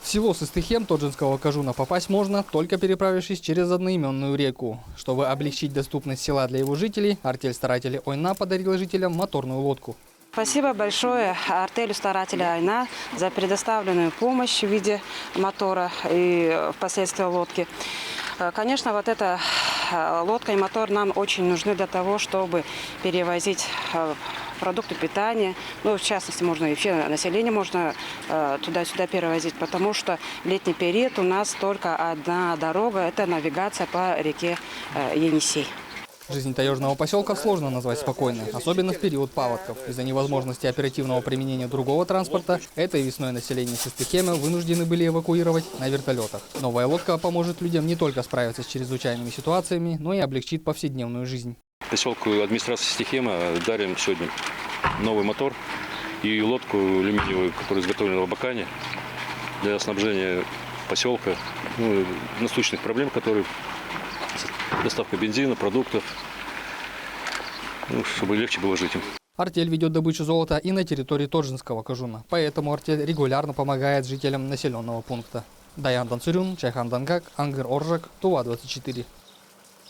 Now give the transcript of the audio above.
В село Сыстыхем Тоджинского Кажуна попасть можно, только переправившись через одноименную реку. Чтобы облегчить доступность села для его жителей, артель старателей Ойна подарила жителям моторную лодку. Спасибо большое артелю старателей Ойна за предоставленную помощь в виде мотора и впоследствии лодки. Конечно, вот эта лодка и мотор нам очень нужны для того, чтобы перевозить продукты питания. Ну, в частности, можно и вообще население можно туда-сюда перевозить, потому что в летний период у нас только одна дорога – это навигация по реке Енисей. Жизнь таежного поселка сложно назвать спокойной, особенно в период паводков. Из-за невозможности оперативного применения другого транспорта, этой весной население Сыстыхема вынуждены были эвакуировать на вертолетах. Новая лодка поможет людям не только справиться с чрезвычайными ситуациями, но и облегчит повседневную жизнь. Поселку администрации Сыстыхема дарим сегодня новый мотор и лодку алюминиевую, которая изготовлена в Абакане для снабжения поселка насущных проблем, которые доставка бензина, продуктов, чтобы легче было жить им. Артель ведет добычу золота и на территории Тоджинского Кажуна, поэтому артель регулярно помогает жителям населенного пункта. Даян Танцурюн, Чайхан Дангак, Ангар Оржак, Тува 24.